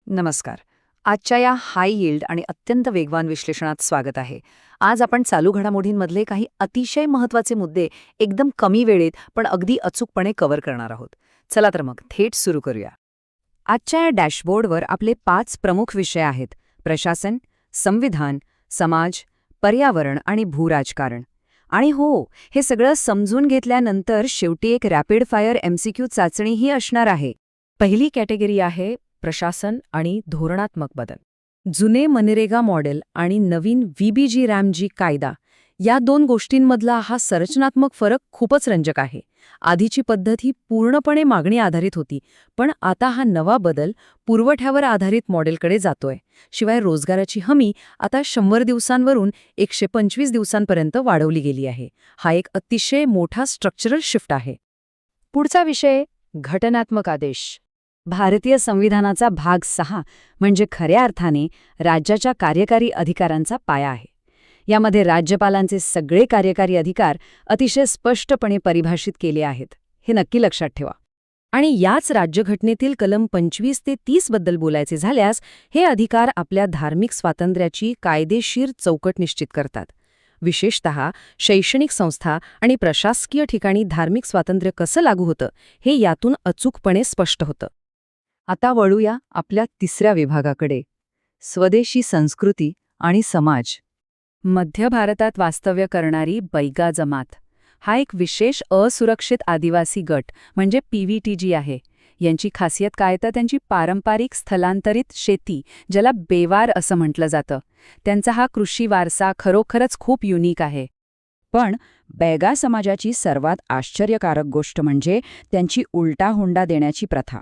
नमस्कार. आजच्या या हाय यील्ड आणि अत्यंत वेगवान विश्लेषणात स्वागत आहे. आज आपण चालू घडामोडींमधले काही अतिशय महत्त्वाचे मुद्दे एकदम कमी वेळेत पण अगदी अचूकपणे कव्हर करणार आहोत. चला तर मग थेट सुरू करूया. आजच्या या डॅशबोर्डवर आपले 5 प्रमुख विषय आहेत: प्रशासन, संविधान, समाज, पर्यावरण आणि भूराजकारण. आणि हो, हे सगळं समजून घेतल्यानंतर शेवटी एक रॅपिड फायर MCQ चाचणीही असणार आहे. पहिली कॅटेगरी आहे प्रशासन आणि धोरणात्मक बदल. जुने मनरेगा मॉडेल आणि नवीन VBG रॅमजी कायदा या 2 गोष्टींमधला हा संरचनात्मक फरक खूपच रंजक आहे. आधीची पद्धत ही पूर्णपणे मागणी आधारित होती, पण आता हा नवा बदल पुरवठ्यावर आधारित मॉडेलकडे जातोय. शिवाय रोजगाराची हमी आता 100 दिवसांवरून 125 दिवसांपर्यंत वाढवली गेली आहे. हा एक अतिशय मोठा स्ट्रक्चरल शिफ्ट आहे. पुढचा विषय घटनात्मक आदेश. भारतीय संविधानाचा भाग 6 म्हणजे खऱ्या अर्थाने राज्याच्या कार्यकारी अधिकारांचा पाया आहे. यामध्ये राज्यपालांचे सगळे कार्यकारी अधिकार अतिशय स्पष्टपणे परिभाषित केले आहेत. हे नक्की लक्षात ठेवा. आणि याच राज्यघटनेतील कलम 25 ते 30 बद्दल बोलायचे झाल्यास हे अधिकार आपल्या धार्मिक स्वातंत्र्याची कायदेशीर चौकट निश्चित करतात. विशेषतः शैक्षणिक संस्था आणि प्रशासकीय ठिकाणी धार्मिक स्वातंत्र्य कसं लागू होतं हे यातून अचूकपणे स्पष्ट होतं. आता वळूया आपल्या तिसऱ्या विभागाकडे: स्वदेशी संस्कृती आणि समाज. मध्य भारतात वास्तव्य करणारी बैगा जमात हा एक विशेष असुरक्षित आदिवासी गट म्हणजे PVTG आहे. यांची खासियत काय तर त्यांची पारंपरिक स्थलांतरित शेती, ज्याला बेवार असं म्हटलं जातं. त्यांचा हा कृषी वारसा खरोखरच खूप युनिक आहे. पण बैगा समाजाची सर्वात आश्चर्यकारक गोष्ट म्हणजे त्यांची उलटा हुंडा देण्याची प्रथा.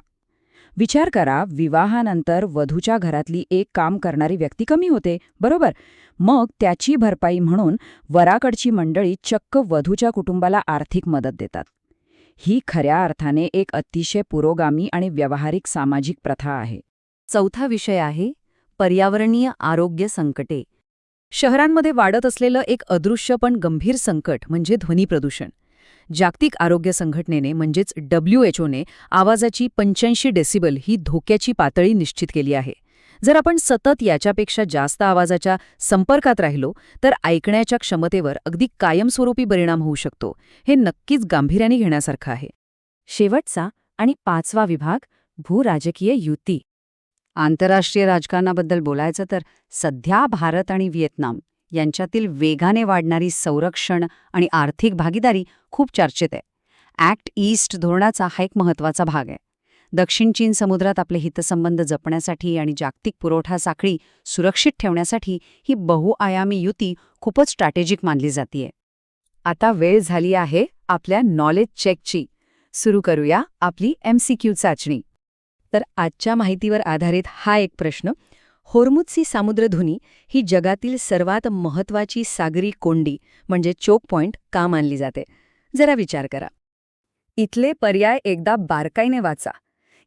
विचार करा, विवाहानंतर वधूच्या घरातली एक काम करणारी व्यक्ती कमी होते, बरोबर? मग त्याची भरपाई म्हणून वराकडची मंडळी चक्क वधूच्या कुटुंबाला आर्थिक मदत देतात. ही खऱ्या अर्थाने एक अतिशय पुरोगामी आणि व्यावहारिक सामाजिक प्रथा आहे. चौथा विषय आहे पर्यावरणीय आरोग्य संकटे. शहरांमध्ये वाढत असलेलं एक अदृश्य पण गंभीर संकट म्हणजे ध्वनी प्रदूषण. जागतिक आरोग्य संघटनेने म्हणजेच WHOने आवाजाची 85 डेसिबल ही धोक्याची पातळी निश्चित केली आहे. जर आपण सतत याच्यापेक्षा जास्त आवाजाच्या संपर्कात राहिलो तर ऐकण्याच्या क्षमतेवर अगदी कायमस्वरूपी परिणाम होऊ शकतो. हे नक्कीच गांभीर्याने घेण्यासारखं आहे. शेवटचा आणि 5वा विभाग भूराजकीय युती. आंतरराष्ट्रीय राजकारणाबद्दल बोलायचं तर सध्या भारत आणि व्हिएतनाम यांच्यातील वेगाने वाढणारी संरक्षण आणि आर्थिक भागीदारी खूप चर्चेत आहे. ॲक्ट ईस्ट धोरणाचा हा एक महत्त्वाचा भाग आहे. दक्षिण चीन समुद्रात आपले हितसंबंध जपण्यासाठी आणि जागतिक पुरवठा साखळी सुरक्षित ठेवण्यासाठी ही बहुआयामी युती खूपच स्ट्रॅटेजिक मानली जातीये. आता वेळ झाली आहे आपल्या नॉलेज चेकची. सुरू करूया आपली MCQ चाचणी. तर आजच्या माहितीवर आधारित हा एक प्रश्न: होर्मुझची सामुद्रधुनी ही जगातील सर्वात महत्त्वाची सागरी कोंडी म्हणजे चोक पॉइंट का मानली जाते? जरा विचार करा. इथले पर्याय एकदा बारकाईने वाचा.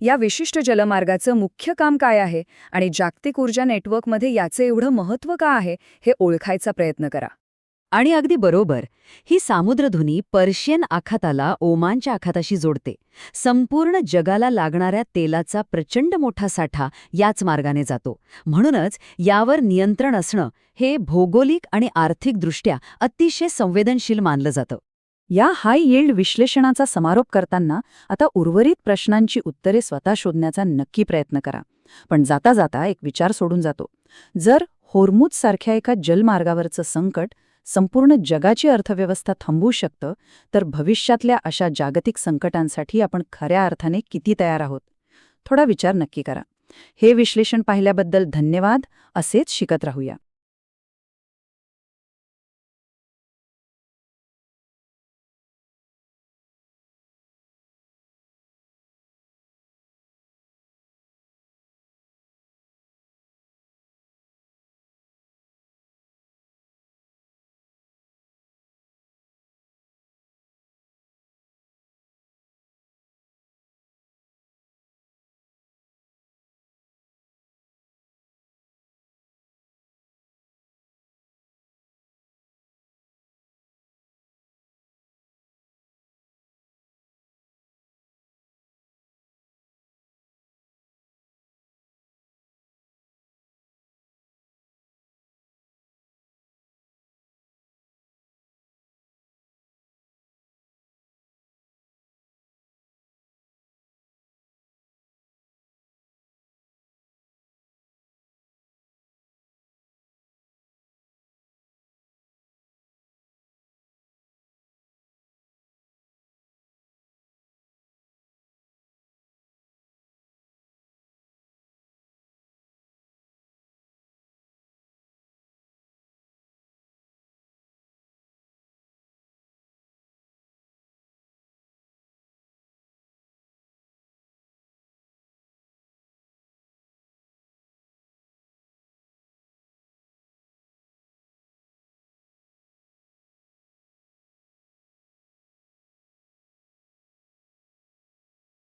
या विशिष्ट जलमार्गाचं मुख्य काम काय आहे आणि जागतिक ऊर्जा नेटवर्कमध्ये याचे एवढं महत्त्व का आहे हे ओळखायचा प्रयत्न करा. आणि अगदी बरोबर, ही सामुद्रधुनी पर्शियन आखाताला ओमानच्या आखाताशी जोडते. संपूर्ण जगाला लागणाऱ्या तेलाचा प्रचंड मोठा साठा याच मार्गाने जातो. म्हणूनच यावर नियंत्रण असणं हे भौगोलिक आणि आर्थिकदृष्ट्या अतिशय संवेदनशील मानलं जातं. या हाय यील्ड विश्लेषणाचा समारोप करताना आता उर्वरित प्रश्नांची उत्तरे स्वतः शोधण्याचा नक्की प्रयत्न करा. पण जाता जाता एक विचार सोडून जातो. जर होर्मुझसारख्या एका जलमार्गावरचं संकट संपूर्ण जगाची अर्थव्यवस्था थांबवू शकतं, तर भविष्यातल्या अशा जागतिक संकटांसाठी आपण खऱ्या अर्थाने किती तयार आहोत? थोडा विचार नक्की करा. हे विश्लेषण पाहिल्याबद्दल धन्यवाद. असेच शिकत राहूया.